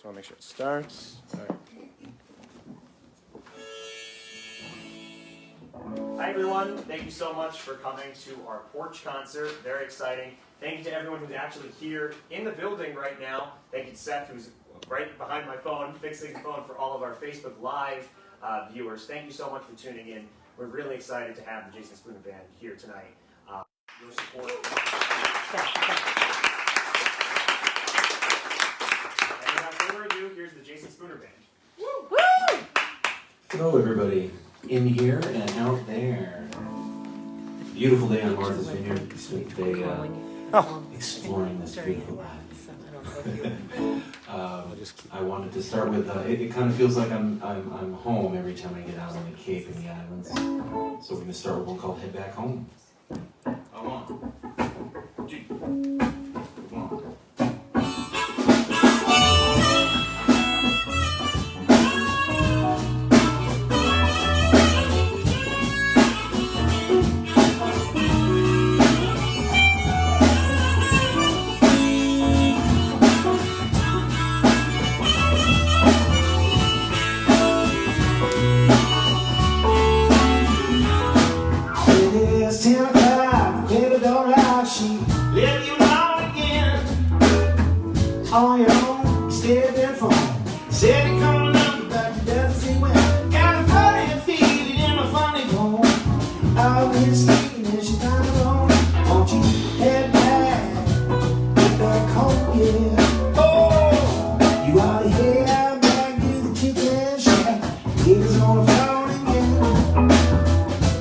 Just want to make sure it starts. All right. Hi everyone, thank you so much for coming to our Porch concert. Very exciting. Thank you to everyone who's actually here in the building right now. Thank you to Seth, who's right behind my phone, fixing the phone for all of our Facebook Live viewers. Thank you so much for tuning in. We're really excited to have the Jason Spooner Band here tonight. Your support. And without further ado, here's the Jason Spooner Band. Woo! Hello everybody, in here and out there. Beautiful day on Martha's Vineyard. Sweet day exploring this beautiful land. I wanted to start with, it kind of feels like I'm home every time I get out on the Cape and the islands. So we're going to start with one called Head Back Home. One, two, one. On your own, stay there for said it coming up, but you doesn't see when. Got a funny feeling in my funny bone. I've been sleeping and she's not alone. Won't you head back home, yeah. Oh, you ought to head back to the chicken shack. It's on the phone again.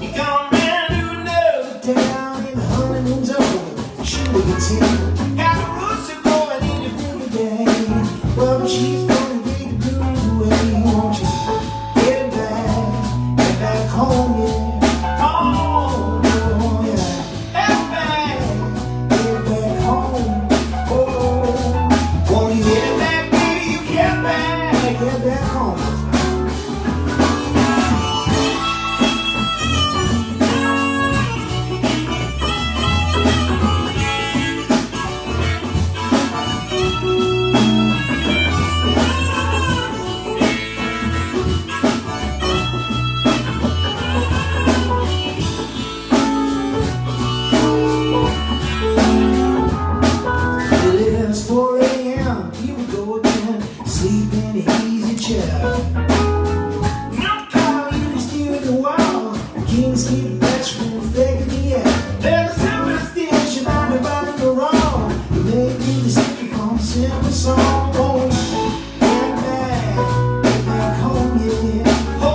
You come around to another town and the honeymoon's over. Shoot a guitar. Got a roots to go and eat a well, she's gonna take the blues away. Won't you get back home, yeah? Oh, yeah. Get back home. Oh, won't you get back, baby? You get back home. Sleep in an easy chair. No power, you can steer the wall. Kings keep vegetable fake in the air. There's a superstition on the bottom of the wrong. You may be the secret from a simple song. Oh, get back home, yeah. Oh,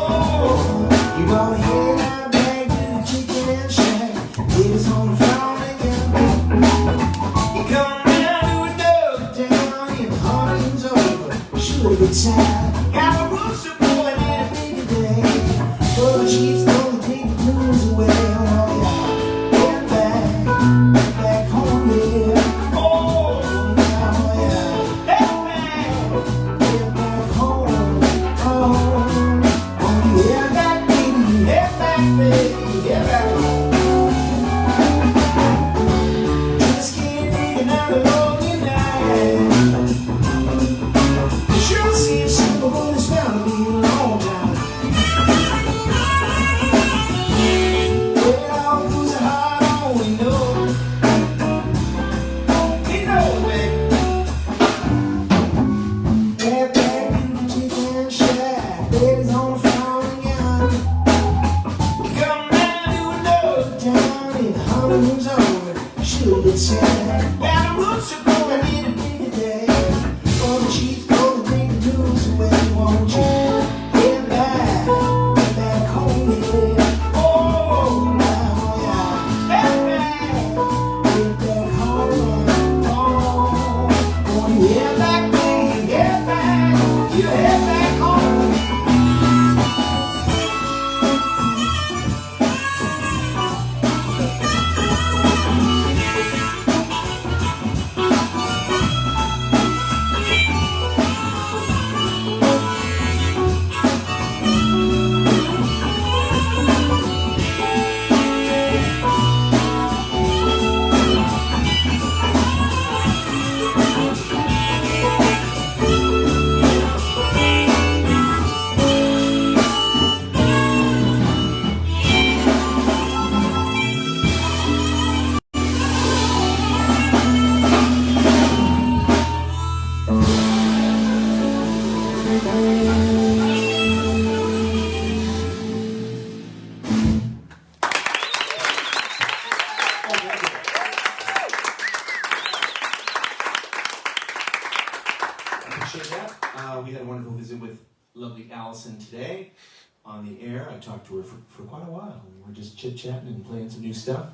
you ought to head out back to the chicken shack. It's on the floor again. You come down to another town and the honey's over. Shoot a good time. Got a roof support and a big day. Oh, she's gonna take the blues away. Oh, yeah. Get back home, yeah. Oh, yeah. Get back home. Oh, oh, yeah, that baby. Get back, baby. Get back home. Just can't take another lonely night. Sure seems simple, but it's bound to be appreciate that. We had a wonderful visit with lovely Allison today on the air. I talked to her for quite a while. We were just chit-chatting and playing some new stuff.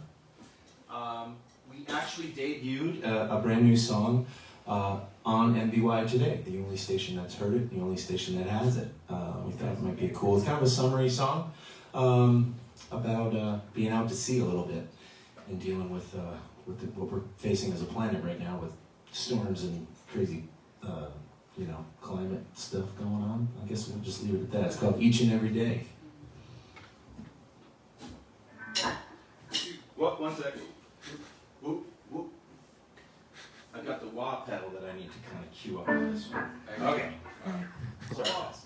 We actually debuted a brand new song on MVY today, the only station that's heard it, the only station that has it. We thought it might be cool. It's kind of a summary song about being out to sea a little bit and dealing with what we're facing as a planet right now with storms and crazy, climate stuff going on. I guess we'll just leave it at that. It's called Each and Every Day. What? 1 second. Whoop, whoop. I've got the wah pedal that I need to kind of cue up on this one. Okay. All right. Sorry, guys.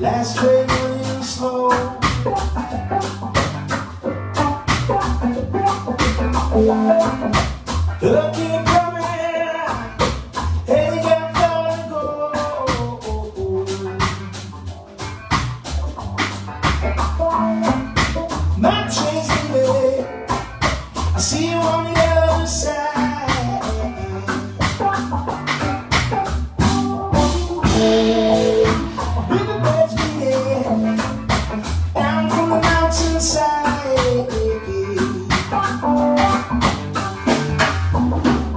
Last train running slow. Looking coming, hey, they got far to go. My train's leaving, I see you on the other side. Riverbeds bleeding down from the mountainside.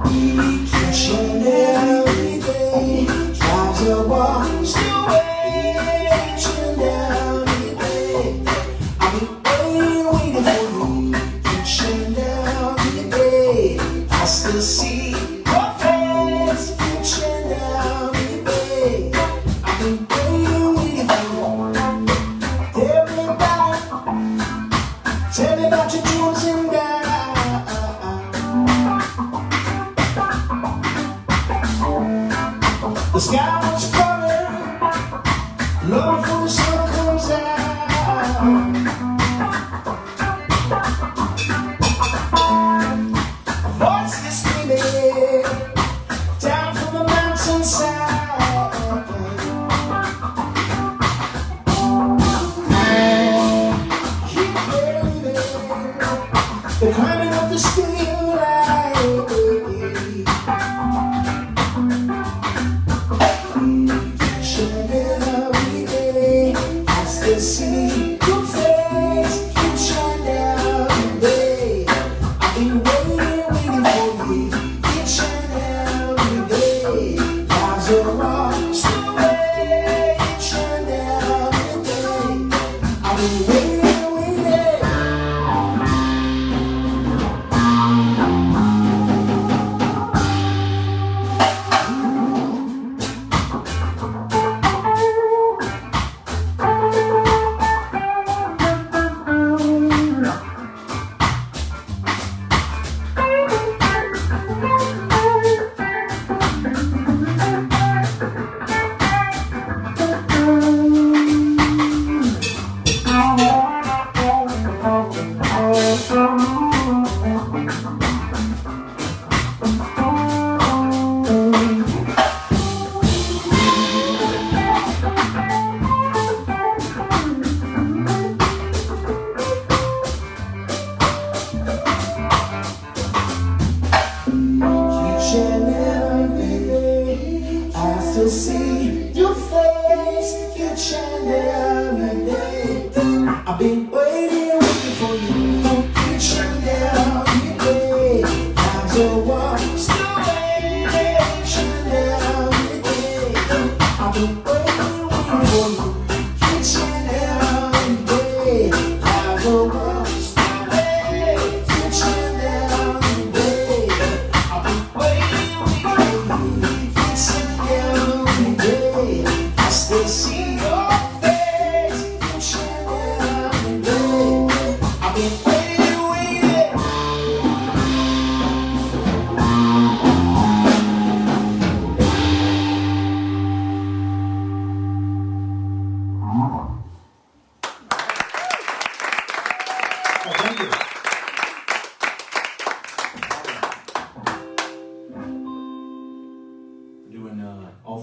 Each and every day drives a walks the way. Each and every day I'll be waiting for you. Each and every day I still see your face. Each and every day I've been waiting for you. Everybody, tell me about your dreams and God. The sky was falling long before the sun comes out. A voice is screaming down from the mountainside. Keep believing, they're climbing up the steel line.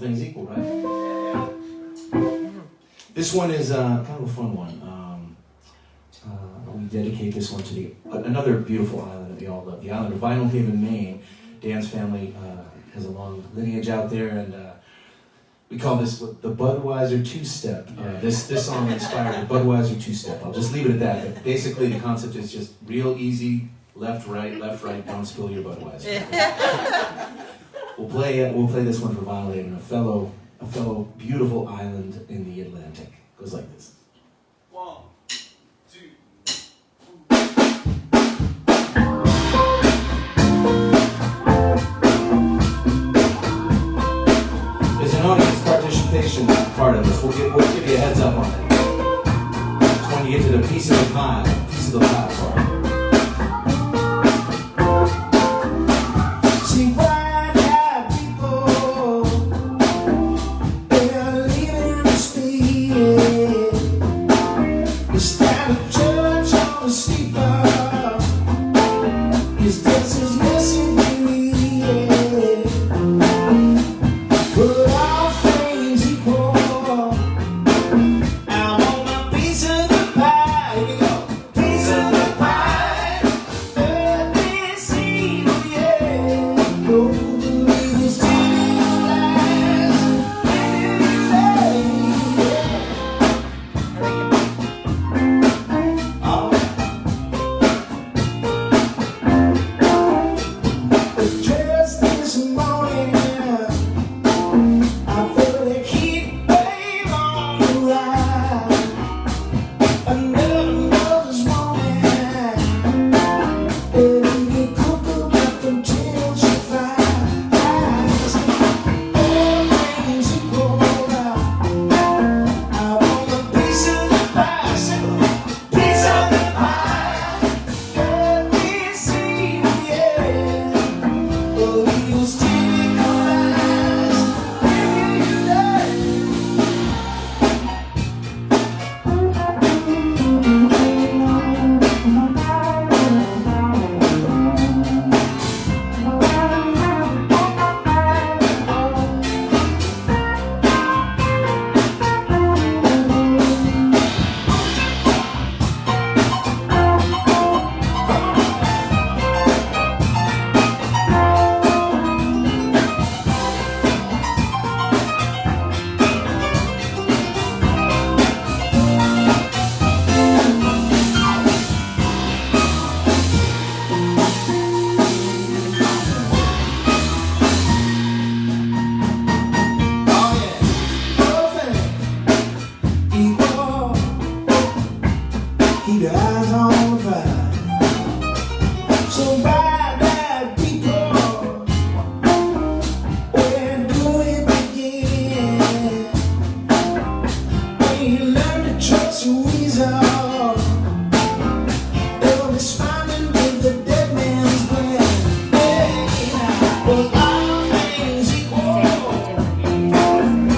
things equal, right? This one is kind of a fun one. We dedicate this one to another beautiful island that we all love, the island of Vinyl Haven, Maine. Dan's family has a long lineage out there, and we call this the Budweiser two-step. This song inspired the Budweiser two-step. I'll just leave it at that. But basically, the concept is just real easy, left, right, don't spill your Budweiser. We'll play this one for Vinyl Haven, a fellow beautiful island in the Atlantic. It goes like this. 1, 2. There's an audience participation part of this. We'll give you a heads up on it. It's when you get to the piece of the pie part. See, white-eyed people, they're leaving the street. It's not a church on the steeple. His dress is missing me. But all things equal, I want a piece of the pie. Here we go. Piece of the pie. Let me see, oh yeah. No believers to realize. Just this morning, I felt a heat wave on the rise. Another mother's woman, and you cook up until she flies. All things equal, I want a piece of the pie. Piece of the pie. Let me see, yeah. Oh, you still eyes. Keep your eyes on the prize. So bad people, where do we begin? When you learn to trust your weasel, they'll be smiling with the dead man's grin. Well, all things equal,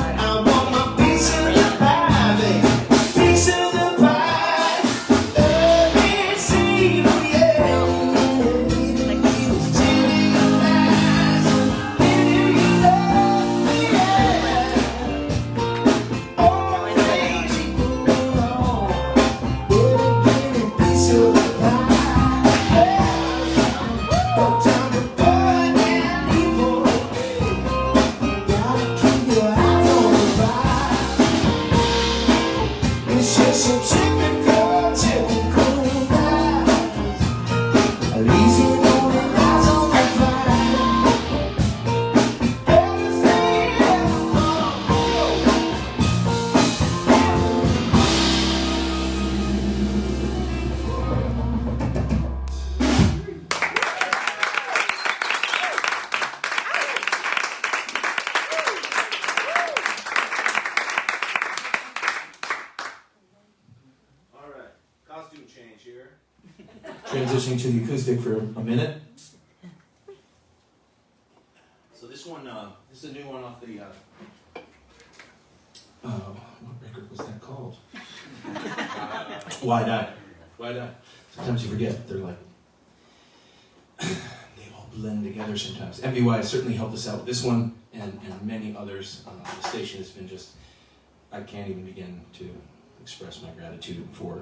I want my piece of the pie, baby. Piece of the pie. Let me see, oh yeah. All things equal, baby, piece of the pie. No time for good and evil. Gotta keep your eyes on the prize. It's just a typical guys. At least you know the eyes on the prize. Everything all right, costume change here. Transitioning to the acoustic for a minute. So this one, this is a new one off the. What record was that called? Why Die? Why Die? Sometimes you forget. They're like, they all blend together sometimes. MVY certainly helped us out with this one and many others. The station has been just, I can't even begin to express my gratitude for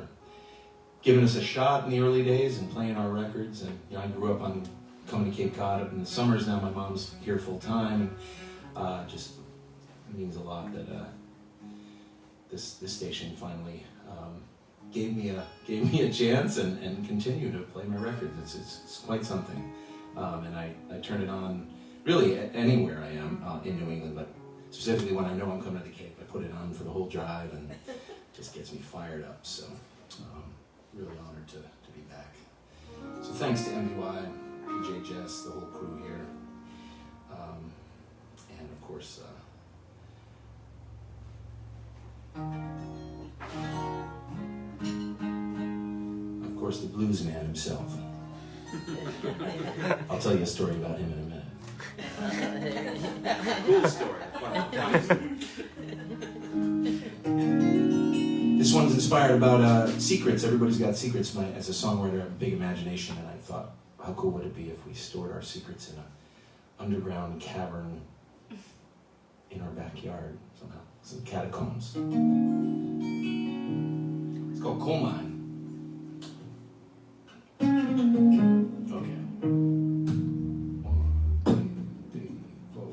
giving us a shot in the early days and playing our records. And I grew up on coming to Cape Cod in the summers. Now my mom's here full time, and just means a lot that this station finally gave me a chance and continue to play my records. It's quite something, and I turn it on really anywhere I am in New England, but specifically when I know I'm coming to the Cape, I put it on for the whole drive, and it just gets me fired up. So really honored to be back. So thanks to MVY, PJ Jess, the whole crew here, and of course. Of course, the blues man himself. I'll tell you a story about him in a minute. Cool story. Fun story. This one's inspired about secrets. Everybody's got secrets. As a songwriter, I have a big imagination, and I thought, how cool would it be if we stored our secrets in an underground cavern in our backyard somehow? Some catacombs. It's called Coal Mine. Okay. 1, 2, 3, 4.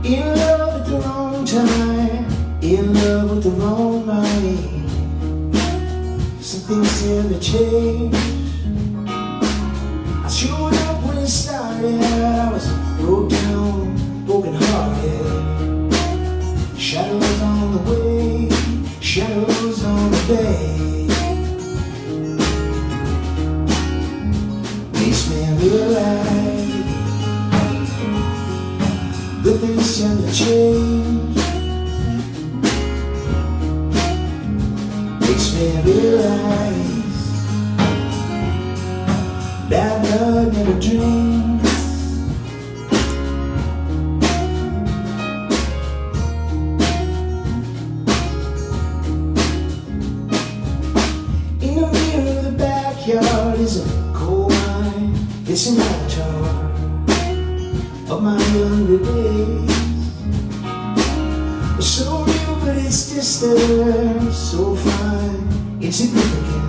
In love at the wrong time, in love with the wrong mind. Some things tend to change. I showed up when it started. I was broke down, broken hearted. Shadows on the way, shadows on the bay. Makes me realize good things tend to change. Makes me realize bad blood never drinks. In the mirror of the backyard is a coal mine. It's an avatar of my younger days. It's so real, but it's distant, so fine, insignificant.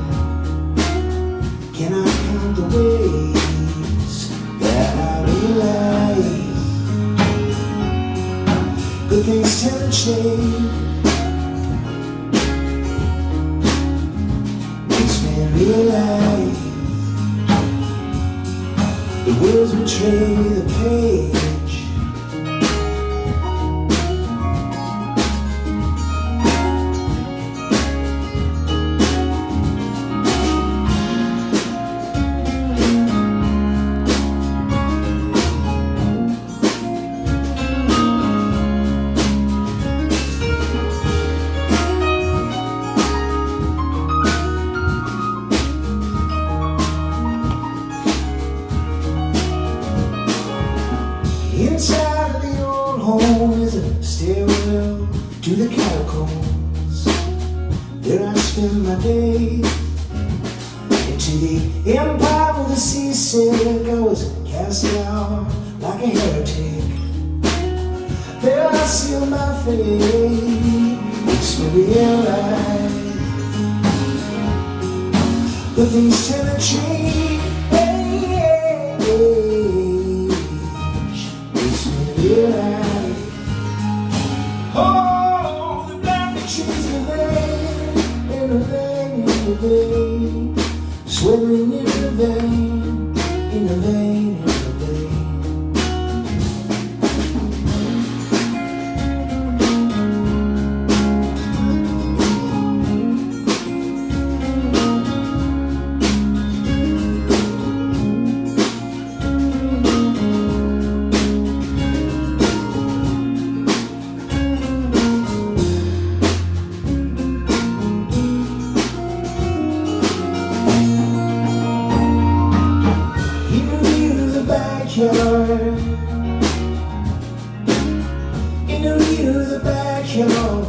Can I count the ways that I realize good things tend to change? Makes me realize the words betray the page. Inside of the old home is a stairwell to the catacombs. There I spend my day. Into the empire of the seasick, I was cast out like a heretic. There I seal my fate. Makes me realize the things tend to change. Oh, the boundaries are there, in the vein, in the vein, swimming in the vein, in the vein, in the vein. In the rear of the backyard.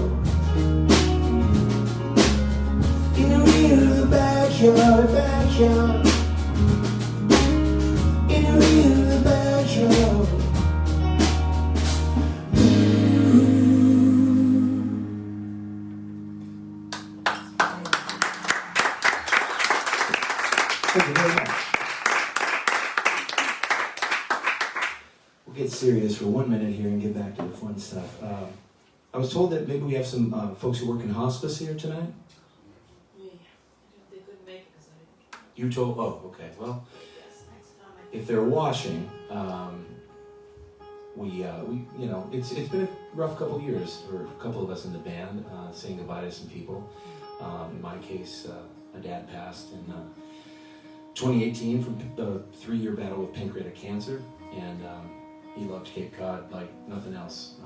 In the rear of the backyard, backyard. In the rear of the backyard. Thank you very much. We'll get serious for 1 minute here and get back to the fun stuff. I was told that maybe we have some folks who work in hospice here tonight. Yeah, they couldn't make it because I didn't. You told, oh, okay. Well, Yes, next time if they're washing, we you know, it's been a rough couple of years for a couple of us in the band, saying goodbye to some people. In my case, my dad passed in 2018 from a 3-year battle with pancreatic cancer, and he loved Cape Cod like nothing else.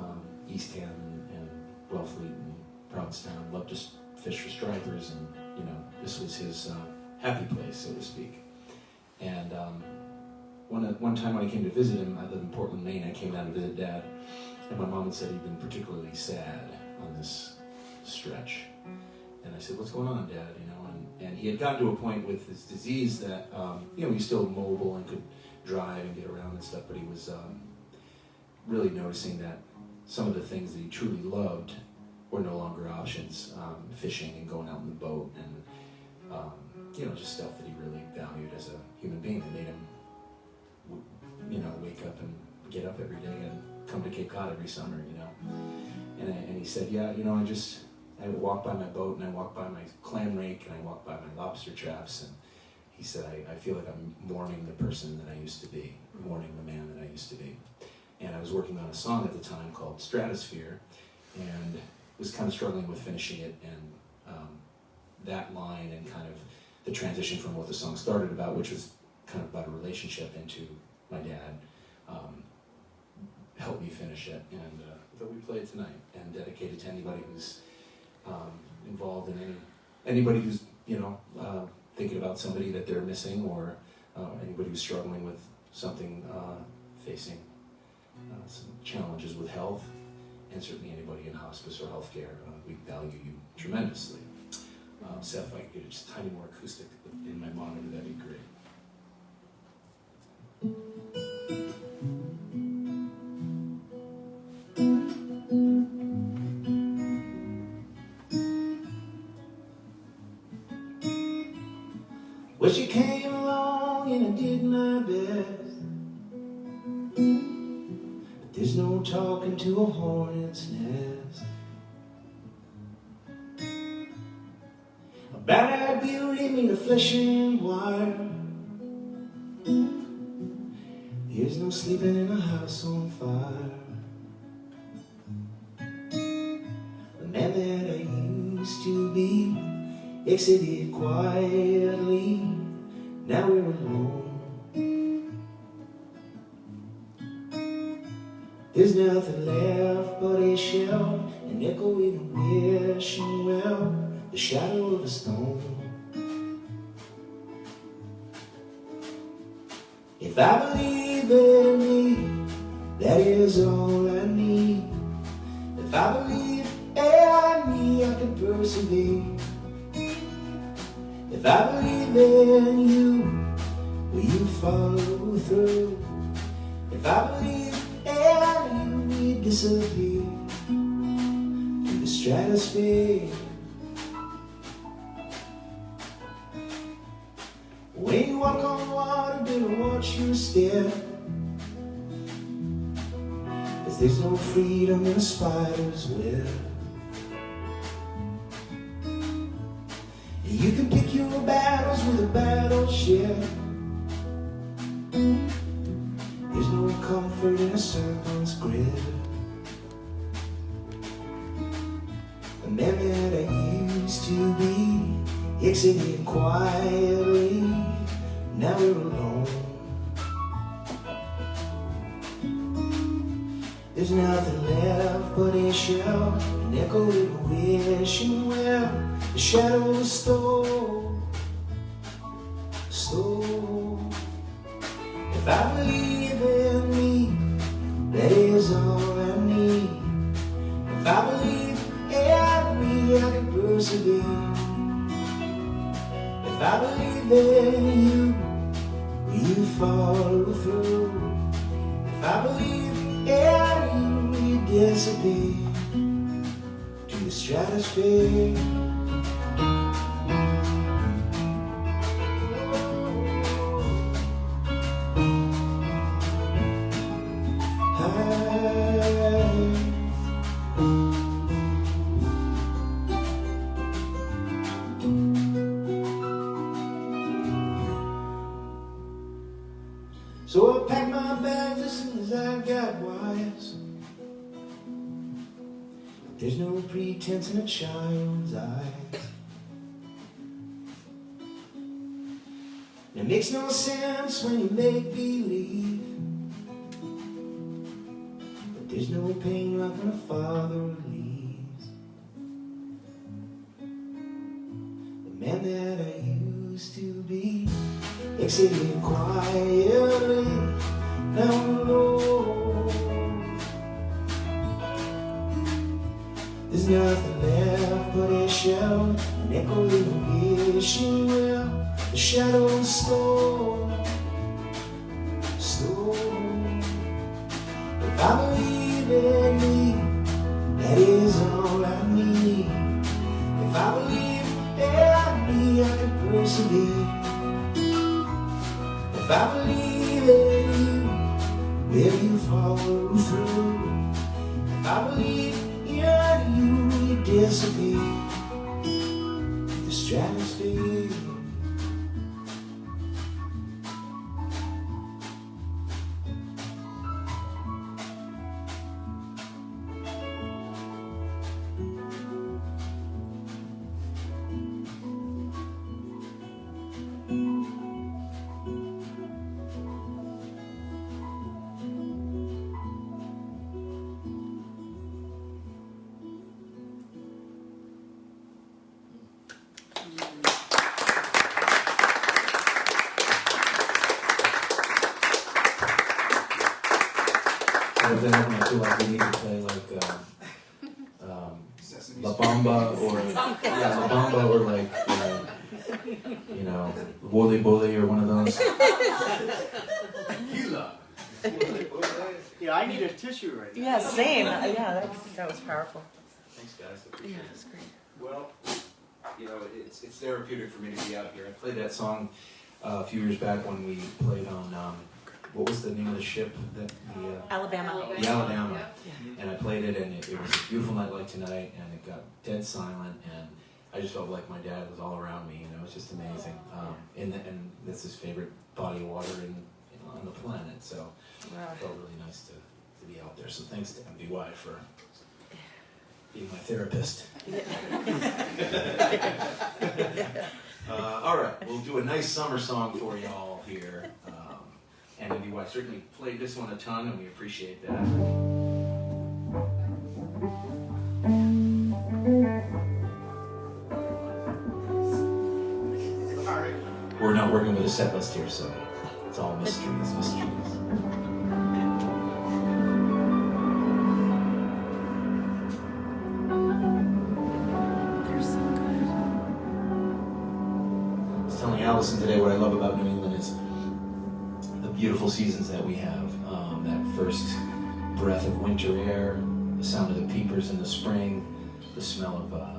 East Ham and Wellfleet and Proudstown, loved to fish for stripers, and you know, this was his happy place, so to speak. And one time when I came to visit him, I live in Portland, Maine. I came down to visit Dad, and my mom had said he'd been particularly sad on this stretch. And I said, "What's going on, Dad?" You know, and he had gotten to a point with his disease that you know, he's still mobile and could drive and get around and stuff, but he was really noticing that some of the things that he truly loved were no longer options. Fishing and going out in the boat, and you know, just stuff that he really valued as a human being, that made him, you know, wake up and get up every day and come to Cape Cod every summer, you know. And he said, "Yeah, you know, I walk by my boat, and I walk by my clam rake, and I walk by my lobster traps," and he said, I feel like I'm mourning the person that I used to be, mourning the man that I used to be. And I was working on a song at the time called Stratosphere, and was kind of struggling with finishing it, and that line and kind of the transition from what the song started about, which was kind of about a relationship, into my dad, helped me finish it. And I thought we'd play it tonight and dedicate it to anybody who's involved in anybody who's, you know, thinking about somebody that they're missing, or anybody who's struggling with something, facing some challenges with health, and certainly anybody in hospice or healthcare. We value you tremendously. Seth, if I could get just a tiny more acoustic in my monitor, that'd be great. Well, she came along and I did my best, but there's no talking to a hornet's nest about our beauty made of flesh and wire. There's no sleeping in a house on fire. The man that I used to be exited quietly. Now we're alone. There's nothing left but a shell, an echo in a wishing well, the shadow of a stone. If I believe in me, that is all I need. If I believe in me, I can persevere. If I believe in you, will you follow through? If I believe in you, we disappear to the stratosphere. When you walk on water, better watch your step, 'cause there's no freedom in a spider's web. You can pick your battles with a battleship. There's no comfort in a serpent's grip. The man that I used to be exited quietly. Now we're alone. There's nothing left but a shell, an echo in a wishing well, the shadow of a storm. If I believe in me, that is all I need. If I believe in me, I can persevere. If I believe in you, will you follow through? If I believe in you, will you disappear to the stratosphere? So I packed my bags as soon as I got wise. There's no pretense in a child's eyes. It makes no sense when you make believe, but there's no pain like when a father leaves. The man that I used to be exited quietly down low. There's nothing left but a shell, an echoing wishing well. The shadows slow. If I believe in me, that is all I need. If I believe in me, I can persevere. If I believe in you, will you follow through? If I believe in you, you disappear. The stratosphere. Then I feel like we need to play like La Bamba or La Bamba or like you know, Wole Bole or one of those. Yeah, I need a tissue right now. Yeah, same. Yeah, that was powerful. Thanks, guys. I Yeah, appreciate it. that's great. Well, you know, it's therapeutic for me to be out here. I played that song a few years back when we played on what was the name of the ship that the Alabama. the Alabama, and I played it, and it was a beautiful night like tonight, and it got dead silent, and I just felt like my dad was all around me. You know, it's just amazing. And that's his favorite body of water on the planet. So it felt really nice to be out there. So thanks to MVY for being my therapist. All right, we'll do a nice summer song for y'all here. And MVY certainly played this one a ton, and we appreciate that. We're not working with a set list here, so it's all mysteries. I was telling Allison today what I love about New England is the beautiful seasons that we have. That first breath of winter air, the sound of the peepers in the spring, the smell of I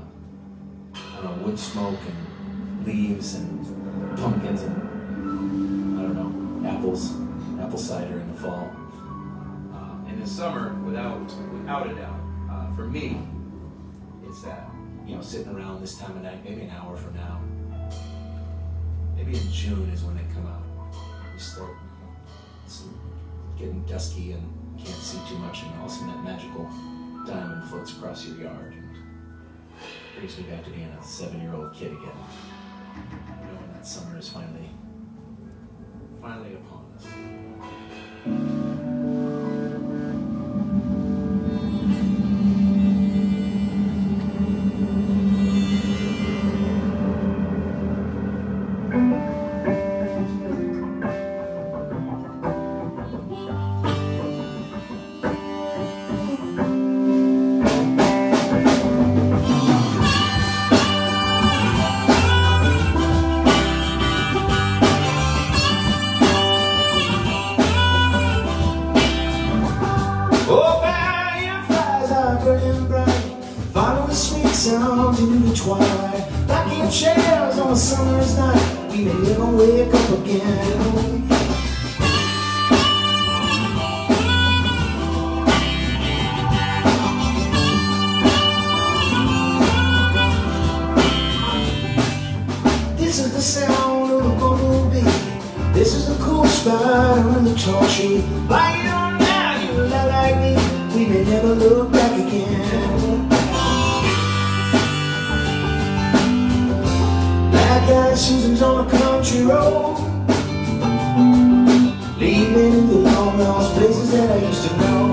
don't know, wood smoke and leaves and pumpkins and I don't know, apple cider in the fall. In the summer, without a doubt, for me, it's that, you know, sitting around this time of night, maybe an hour from now, maybe in June is when they come out. We start getting dusky and can't see too much, and all of a sudden that magical diamond floats across your yard and brings me back to being a 7-year-old kid again. Knowing that summer is finally upon us. Fireflies on a summer's night, we may never wake up again. This is the sound of a bumblebee. This is a cool spot under the tall tree. Like you don't now, you love like me. We may never look back again. Black eyed Susan's on a country road, leaving in the long lost places that I used to know.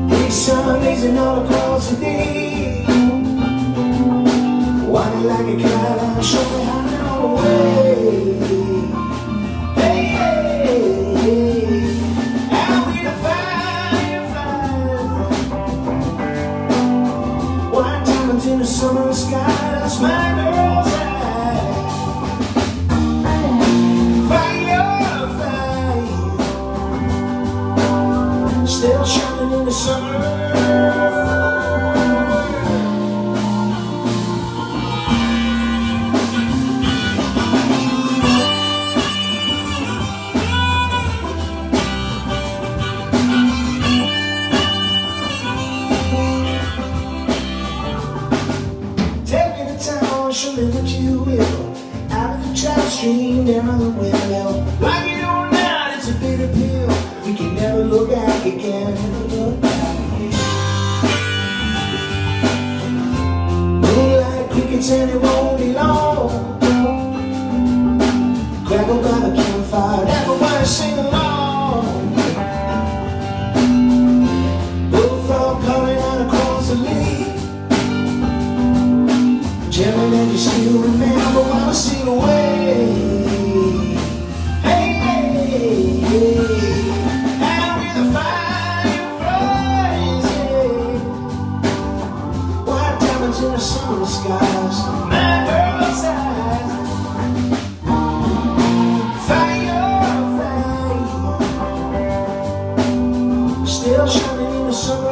Big sun blazing all across the day, whining like a cat, show me how to run away. Hey, hey, hey, and we the fireflies, white diamonds in the summer sky. That's my girl's eyes. Fireflies, still shining in the summer. Show me what you will. Out of the trout stream, down the windmill. Like you know now, it's a bitter pill. We can never look back again. Moonlight crickets and it won't be long. Crackle by the campfire, everyone sing along. Bullfrog calling out across the lake. Jelly and you still remember when I steal away. Hey, hey, hey, and with the fireflies, yeah. White diamonds in the summer skies, my girl's eyes. Firefly, still shining in the summer.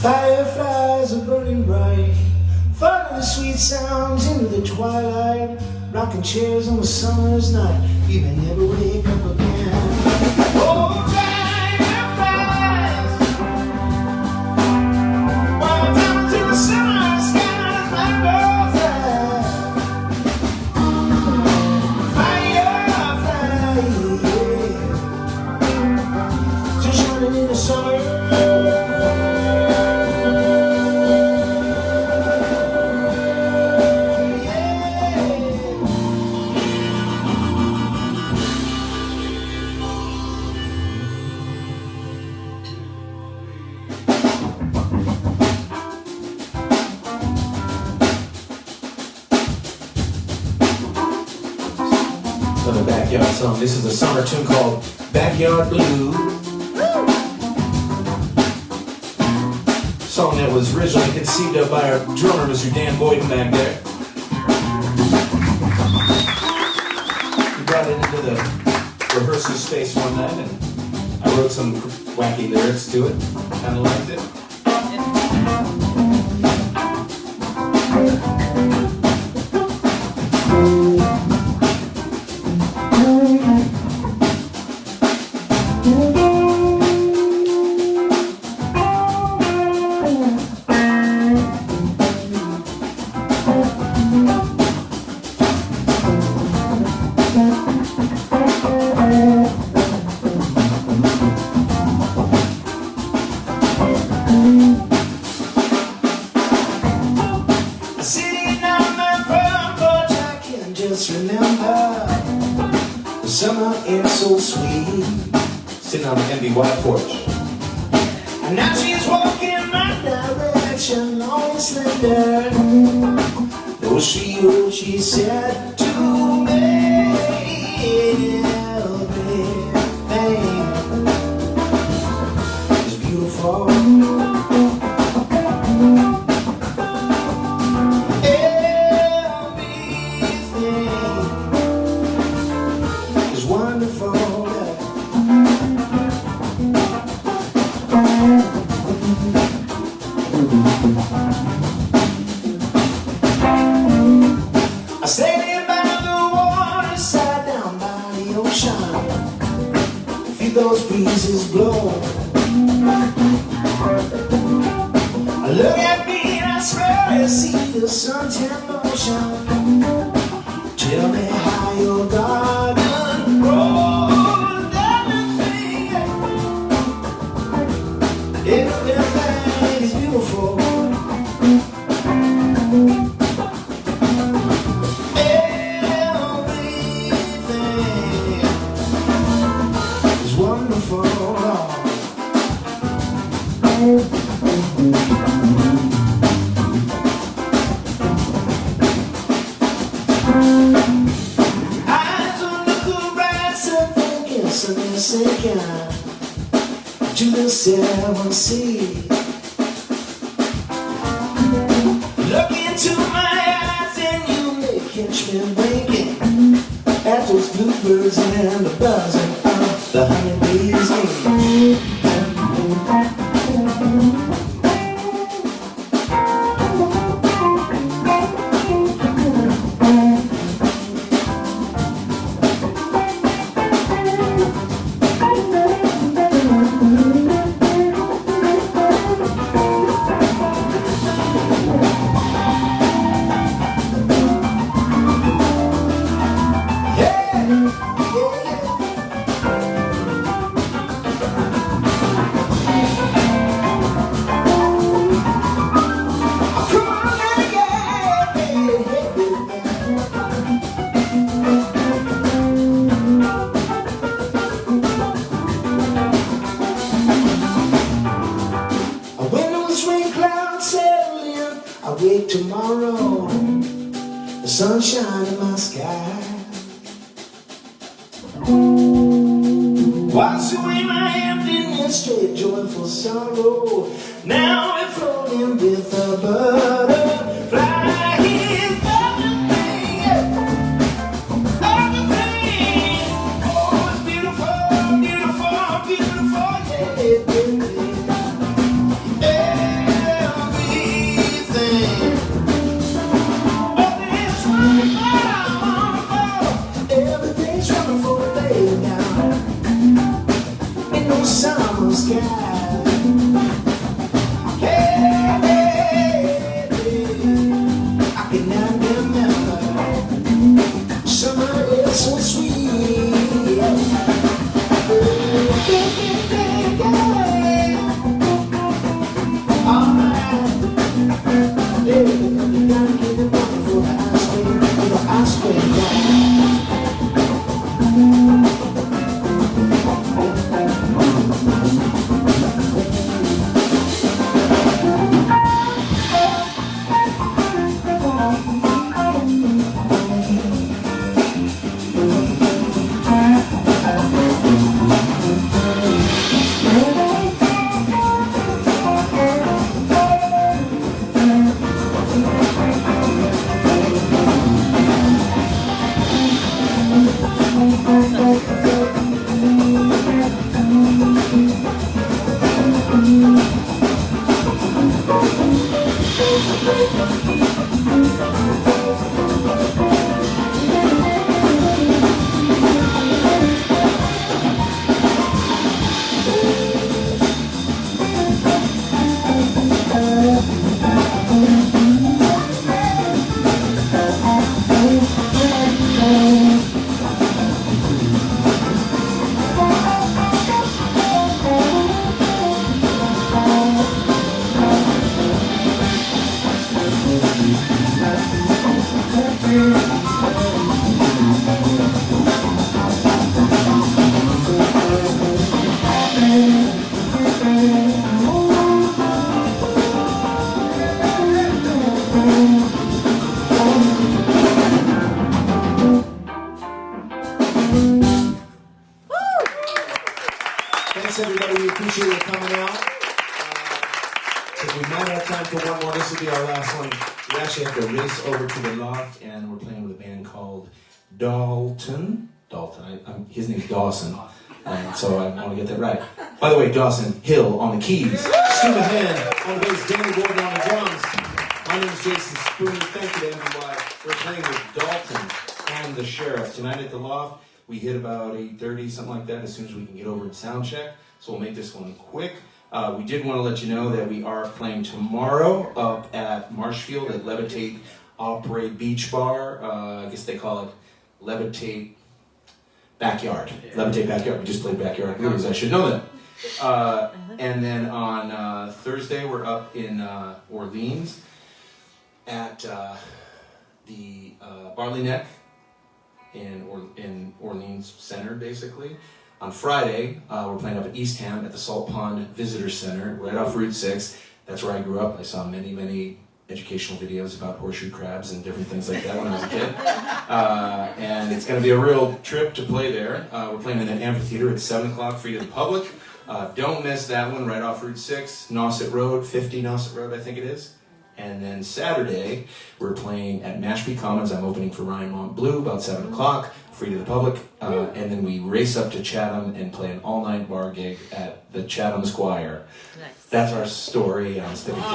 Fireflies are burning bright, follow the sweet sounds into the twilight. Rocking chairs on a summer's night, you may never wake up again. Oh, fireflies, white diamonds in the summer skies, my girl's eyes. Fireflies, yeah, still shining in the summer. backyard song. This is a summer tune called Backyard Blue. Song that was originally conceived of by our drummer, Mr. Dan Boyden back there. We brought it into the rehearsal space one night and I wrote some wacky lyrics to it. Kind of liked it. Sitting on my front porch, I can just remember the summer air so sweet. Sitting on the MVY porch. And now she's walking my direction, long and slender. Though she said to me, everything is beautiful. Everything is wonderful. I stayed here by the water, sat down by the ocean, feel those breezes blow. I look at me and I swear I see the suntan motion. Tell me how your garden grows, everything is beautiful. Wonderful. Eyes on the horizon, thinking, sinking to the seven seas. Look into my eyes and you may catch me winking at those bluebirds and the buzzing of the honeybees. I wake tomorrow, the sunshine in my sky. Wash away my emptiness, straight joyful sorrow. Now we're floating with a butterfly. He's everything, everything. Oh, it's beautiful, beautiful, beautiful, yeah, everything's wonderful, baby, now. In no summer sky. Hey. Thanks, everybody. We appreciate you coming out. So we might have time for one more. This will be our last one. We actually have to race over to the loft, and we're playing with a band called Dalton. His name's Dawson, so I want to get that right. By the way, Dawson Hill on the keys, Stephen Hand on the bass, Danny Gordon on the drums. My name is Jason Spoon. Thank you to MVY. We're playing with Dalton and the Sheriff tonight at the loft. We hit about 8:30, something like that, as soon as we can get over and sound check. So we'll make this one quick. We did want to let you know that we are playing tomorrow up at Marshfield at Levitate Opry Beach Bar. I guess they call it Levitate Backyard. Levitate Backyard. We just played Backyard Blues. I should know that. And then on Thursday, we're up in Orleans at the Barley Neck in Orleans Center, basically. On Friday, we're playing up at Eastham at the Salt Pond Visitor Center, right off Route 6. That's where I grew up. I saw many, many educational videos about horseshoe crabs and different things like that when I was a kid. And it's going to be a real trip to play there. We're playing in an amphitheater at 7 o'clock, free to the public. Don't miss that one, right off Route 6, Nauset Road, 50 Nauset Road, I think it is. And then Saturday, we're playing at Mashpee Commons. I'm opening for Ryan Mont Blue about 7 o'clock, free to the public. And then we race up to Chatham and play an all-night bar gig at the Chatham Squire. Nice. That's our story. I'm sticking to it.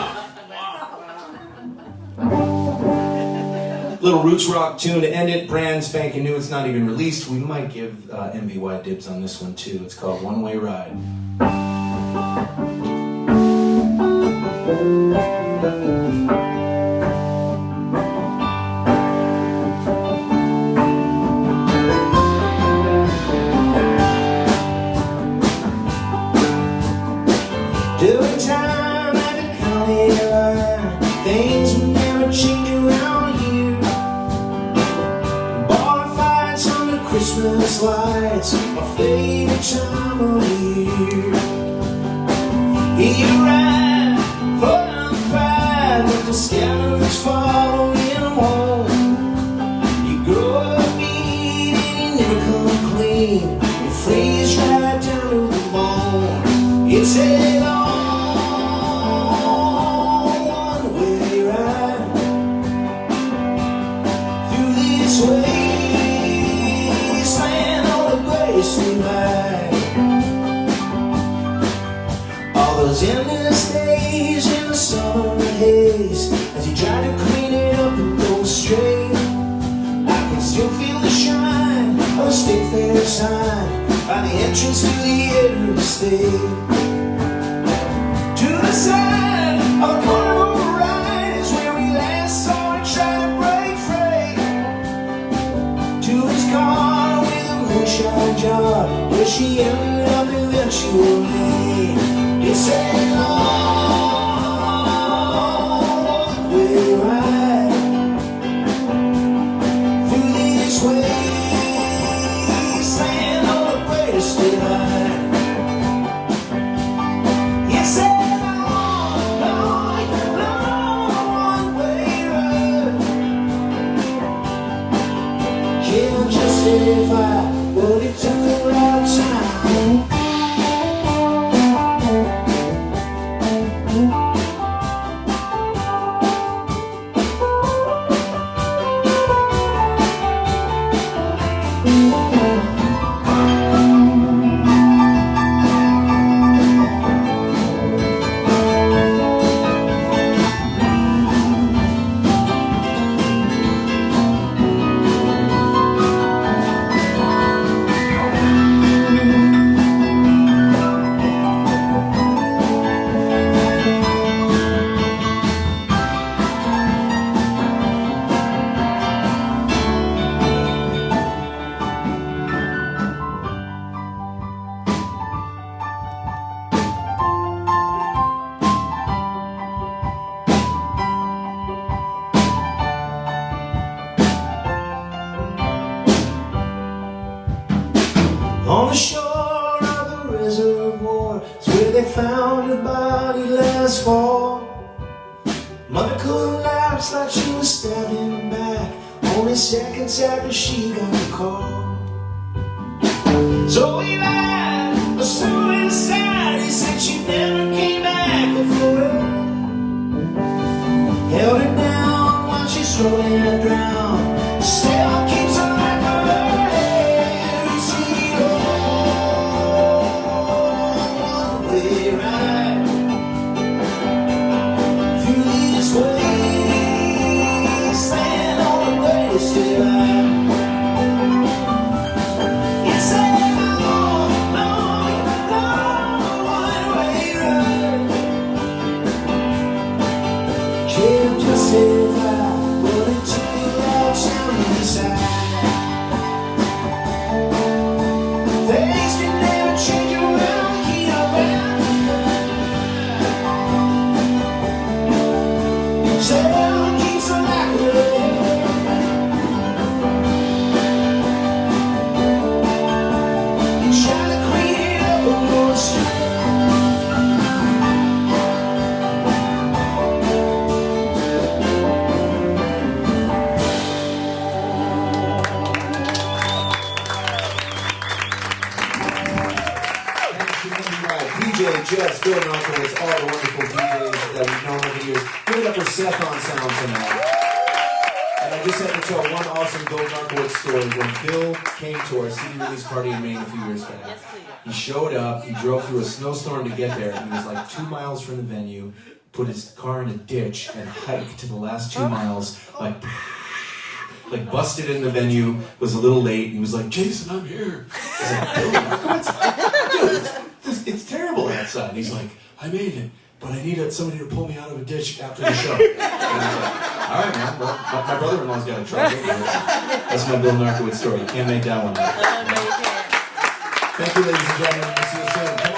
Little roots rock tune to end it. Brand spanking new. It's not even released. We might give MVY dibs on this one too. It's called One Way Ride. Doing time at the county line, things will never change around here. Bar fights under Christmas lights, my favorite time of year. Here you ride, full of pride, with the scammers following them home. You grow up mean and you never come clean, you freeze right down to the bone. It's a long one-way ride through this wasteland on the grace we ride. All those endless days in the summer haze, as you try to clean it up and go straight, I can still feel the shine of a state fair sign by the entrance to the interstate. To the side of the corner ride is where we last saw her try to break free. To his car with a moonshine jar, where she ended up eventually. It's a long one-way ride through this wasteland on the greatest divide. It's a long one-way ride. Can't justify what it took a lot of time. Mother collapsed like she was stabbed in the back, only seconds after she got the call. So he lied, a suicide. He said she never came back before. Held her down while she slowly drowned. Still keeps her like her head. She one way ride through this wasteland on the greatest divide. It's a long, long, long one-way ride. Can't justify what it took all down inside. Things can never change around here. Still keeps her like her. Try to clean it up a more straight. DJ, Jess, Bill Narkowitz, all the wonderful DJs that we've known over the years. Give it up for Seth on sound tonight. And I just had to tell one awesome Bill Narkowitz story. When Bill came to our CD release party in Maine a few years back, he showed up, he drove through a snowstorm to get there. He was like 2 miles from the venue, put his car in a ditch, and hiked to the last 2 miles, like busted in the venue, was a little late. He was like, Jason, I'm here. I was like, Bill Narkowitz? Dude, it's terrible outside. He's like, I made it, but I needed somebody to pull me out of a ditch after the show. And I was like, all right, man. Well, my brother-in-law's got a truck. That's my Bill Narkowitz story. You can't make that one up. Oh, no, you can't. Thank you, ladies and gentlemen. We'll see you soon.